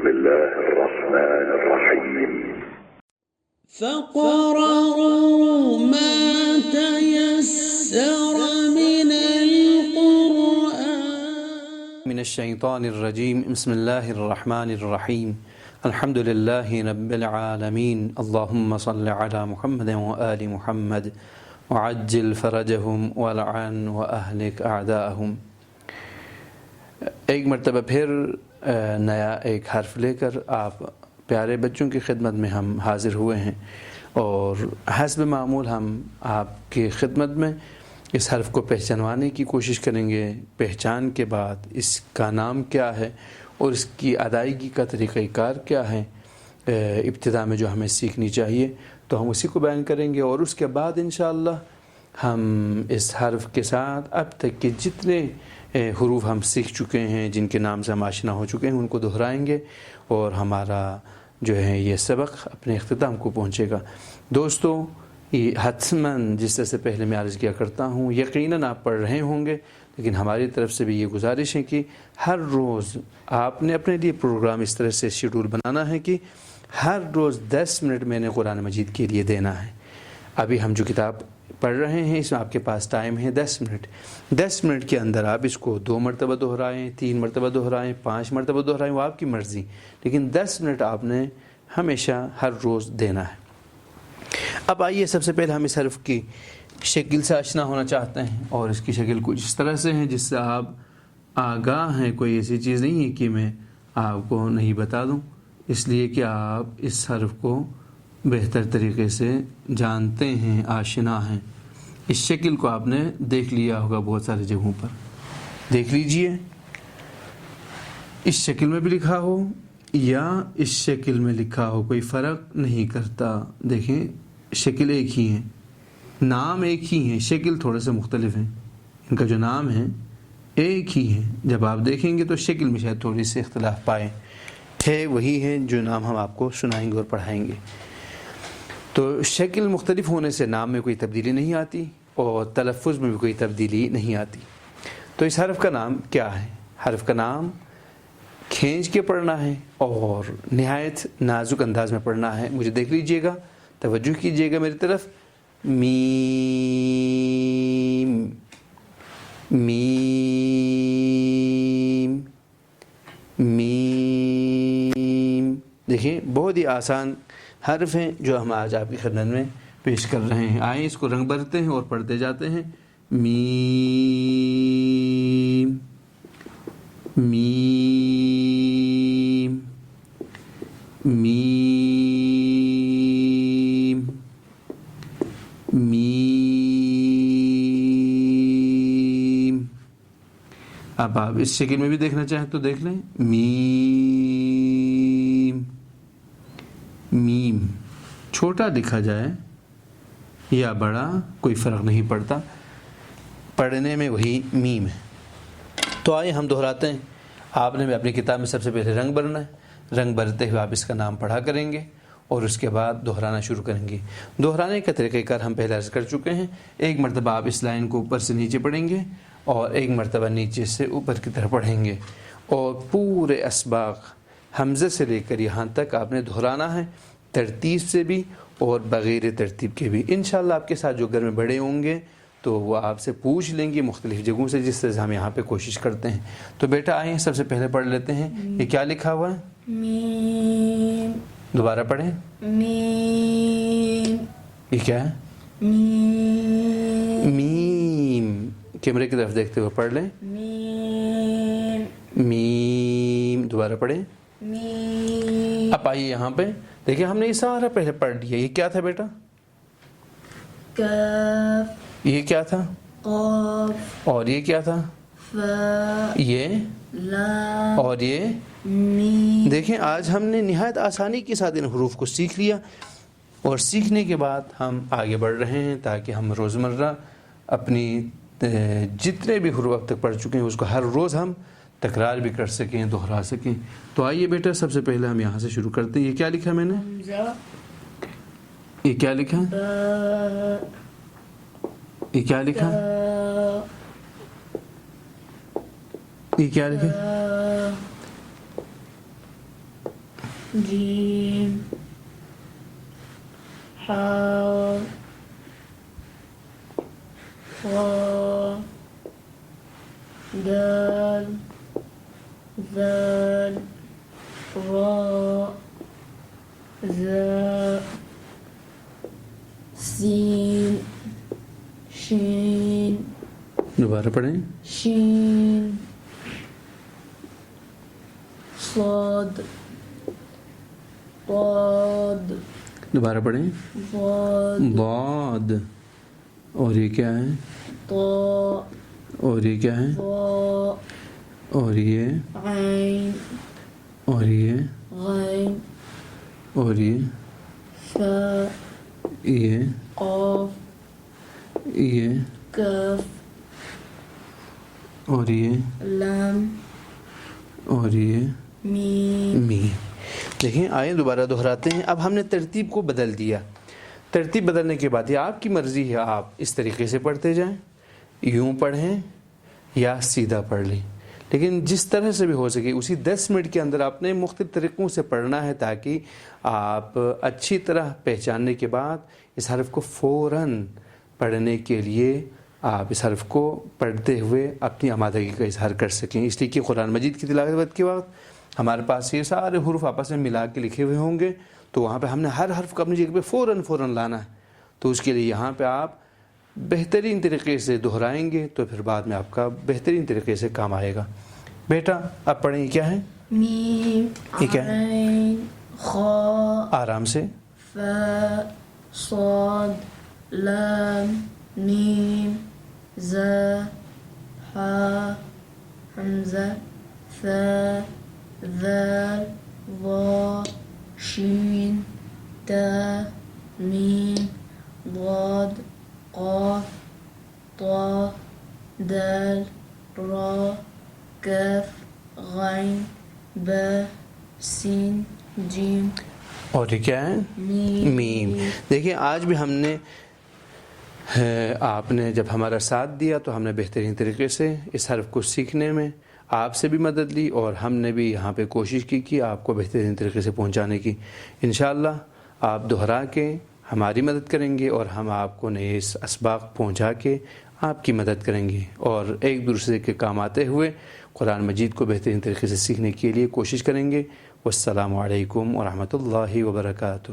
بسم الله الرحمن الرحيم. فقرأوا ما تيسر من القرآن من الشيطان الرجيم. بسم الله الرحمن الرحيم. الحمد لله رب العالمين. اللهم صل على محمد وآل محمد وعجل فرجهم ولعن وأهلك أعداءهم. ایک مرتبہ پھر نیا ایک حرف لے کر آپ پیارے بچوں کی خدمت میں ہم حاضر ہوئے ہیں، اور حسب معمول ہم آپ کی خدمت میں اس حرف کو پہچانوانے کی کوشش کریں گے۔ پہچان کے بعد اس کا نام کیا ہے اور اس کی ادائیگی کا طریقہ کار کیا ہے، ابتدا میں جو ہمیں سیکھنی چاہیے تو ہم اسی کو بیان کریں گے، اور اس کے بعد انشاءاللہ ہم اس حرف کے ساتھ اب تک کے جتنے حروف ہم سیکھ چکے ہیں، جن کے نام سے ہم آشنا ہو چکے ہیں، ان کو دہرائیں گے اور ہمارا جو ہے یہ سبق اپنے اختتام کو پہنچے گا۔ دوستو، یہ حتماً جس طرح سے پہلے میں عرض کیا کرتا ہوں، یقیناً آپ پڑھ رہے ہوں گے، لیکن ہماری طرف سے بھی یہ گزارش ہے کہ ہر روز آپ نے اپنے لیے پروگرام اس طرح سے شیڈول بنانا ہے کہ ہر روز 10 منٹ میں نے قرآن مجید کے لیے دینا ہے۔ ابھی ہم جو کتاب پڑھ رہے ہیں اس میں آپ کے پاس ٹائم ہے 10 منٹ۔ 10 منٹ کے اندر آپ اس کو 2 مرتبہ دہرائیں، 3 مرتبہ دہرائیں، 5 مرتبہ دہرائیں، وہ آپ کی مرضی، لیکن 10 منٹ آپ نے ہمیشہ ہر روز دینا ہے۔ اب آئیے، سب سے پہلے ہم اس حرف کی شکل سے آشنا ہونا چاہتے ہیں، اور اس کی شکل کچھ اس طرح سے ہے جس سے آپ آگاہ ہیں۔ کوئی ایسی چیز نہیں ہے کہ میں آپ کو نہیں بتا دوں، اس لیے کہ آپ اس حرف کو بہتر طریقے سے جانتے ہیں، آشنا ہیں۔ اس شکل کو آپ نے دیکھ لیا ہوگا بہت ساری جگہوں پر، دیکھ لیجئے، اس شکل میں بھی لکھا ہو یا اس شکل میں لکھا ہو، کوئی فرق نہیں کرتا۔ دیکھیں، شکل ایک ہی ہے، نام ایک ہی ہیں، شکل تھوڑے سے مختلف ہیں۔ ان کا جو نام ہے ایک ہی ہے، جب آپ دیکھیں گے تو شکل میں شاید تھوڑی سی اختلاف پائیں، ہے وہی ہے جو نام ہم آپ کو سنائیں گے اور پڑھائیں گے۔ تو شکل مختلف ہونے سے نام میں کوئی تبدیلی نہیں آتی اور تلفظ میں بھی کوئی تبدیلی نہیں آتی۔ تو اس حرف کا نام کیا ہے؟ حرف کا نام کھینچ کے پڑھنا ہے اور نہایت نازک انداز میں پڑھنا ہے۔ مجھے دیکھ لیجئے گا، توجہ کیجئے گا میری طرف۔ میم، میم، میم۔ دیکھیں، بہت ہی آسان حرف ہیں جو ہم آج آپ کی خدمت میں پیش کر رہے ہیں۔ آئیں اس کو رنگ بھرتے ہیں اور پڑھتے جاتے ہیں۔ میم، میم، میم، میم۔ اب آپ اس شکل میں بھی دیکھنا چاہیں تو دیکھ لیں۔ میم، میم، چھوٹا لکھا جائے یا بڑا کوئی فرق نہیں پڑتا، پڑھنے میں وہی میم ہے۔ تو آئیے ہم دہراتے ہیں۔ آپ نے اپنی کتاب میں سب سے پہلے رنگ بھرنا ہے، رنگ بھرتے ہوئے آپ اس کا نام پڑھا کریں گے اور اس کے بعد دہرانا شروع کریں گے۔ دہرانے کا طریقہ کار ہم پہلے عرض کر چکے ہیں۔ ایک مرتبہ آپ اس لائن کو اوپر سے نیچے پڑھیں گے اور ایک مرتبہ نیچے سے اوپر کی طرف پڑھیں گے، اور پورے اسباق حمزے سے لے کر یہاں تک آپ نے دہرانا ہے، ترتیب سے بھی اور بغیر ترتیب کے بھی۔ انشاءاللہ آپ کے ساتھ جو گھر میں بڑے ہوں گے تو وہ آپ سے پوچھ لیں گے مختلف جگہوں سے، جس طرح سے ہم یہاں پہ کوشش کرتے ہیں۔ تو بیٹا آئیں سب سے پہلے پڑھ لیتے ہیں۔ یہ کیا لکھا ہوا ہے؟ میم، دوبارہ پڑھیں۔ میم، یہ کیا ہے؟ میم، میم۔ کیمرے کی طرف دیکھتے ہوئے پڑھ لیں۔ میم، میم۔ دوبارہ پڑھیں۔ میم۔ اب آئیے یہاں پہ دیکھیں، ہم نے یہ سارا پہلے پڑھ لیا۔ یہ کیا تھا بیٹا؟ کاف، یہ کیا تھا؟ قاف، اور یہ کیا تھا؟ فا، یہ، لام، اور یہ۔ میم۔ دیکھیں، آج ہم نے نہایت آسانی کے ساتھ ان حروف کو سیکھ لیا، اور سیکھنے کے بعد ہم آگے بڑھ رہے ہیں تاکہ ہم روزمرہ اپنی جتنے بھی حروف اب تک پڑھ چکے ہیں اس کو ہر روز ہم تکرار بھی کر سکیں، دہرا سکیں۔ تو آئیے بیٹا، سب سے پہلے ہم یہاں سے شروع کرتے ہیں۔ یہ کیا لکھا میں نے؟ حمزہ، یہ کیا لکھا؟ با، یہ کیا لکھا؟ یہ کیا لکھا؟ جيم حاء واو دال ذال راء ذاء سين شين دوبارہ پڑھیں. شين صاد ضاد دوبارہ پڑھیں. ضاد ضاد. اور یہ کیا ہے؟ طاء اور یہ کیا ہے؟ ظاء اور یہ عين اور یہ غين اور یہ فاء یہ قاف یہ كاف اور یہ لام اور یہ ميم. می. دیکھیں آئیں دوبارہ دہراتے ہیں. اب ہم نے ترتیب کو بدل دیا. ترتیب بدلنے کے بعد یہ آپ کی مرضی ہے، آپ اس طریقے سے پڑھتے جائیں، یوں پڑھیں یا سیدھا پڑھ لیں، لیکن جس طرح سے بھی ہو سکے اسی 10 منٹ کے اندر آپ نے مختلف طریقوں سے پڑھنا ہے تاکہ آپ اچھی طرح پہچاننے کے بعد اس حرف کو فوراً پڑھنے کے لیے آپ اس حرف کو پڑھتے ہوئے اپنی آمادگی کا اظہار کر سکیں. اس لیے کہ قرآن مجید کی تلاوت کے وقت ہمارے پاس یہ سارے حروف آپس میں ملا کے لکھے ہوئے ہوں گے، تو وہاں پہ ہم نے ہر حرف کو اپنی جگہ پہ فوراً لانا ہے. تو اس کے لیے یہاں پہ آپ بہترین طریقے سے دہرائیں گے تو پھر بعد میں آپ کا بہترین طریقے سے کام آئے گا. بیٹا اب پڑھیں، یہ کیا ہے؟ ميم یہ کیا ہے؟ عين خاء آرام سے. فاء صاد لام ميم زا حاء حمزة ثاء ذال ضاء شين تاء ميم ضاد قاف طاء دال راء كاف غين باء سين جيم اور یہ کیا ہے؟ میم. دیکھیں آج بھی ہم نے آپ نے جب ہمارا ساتھ دیا تو ہم نے بہترین طریقے سے اس حرف کو سیکھنے میں آپ سے بھی مدد لی اور ہم نے بھی یہاں پہ کوشش کی کہ آپ کو بہترین طریقے سے پہنچانے کی. انشاءاللہ آپ دہرا کے ہماری مدد کریں گے اور ہم آپ کو نئے اسباق پہنچا کے آپ کی مدد کریں گے اور ایک دوسرے کے کام آتے ہوئے قرآن مجید کو بہترین طریقے سے سیکھنے کے لیے کوشش کریں گے. والسلام علیکم ورحمۃ اللہ وبرکاتہ.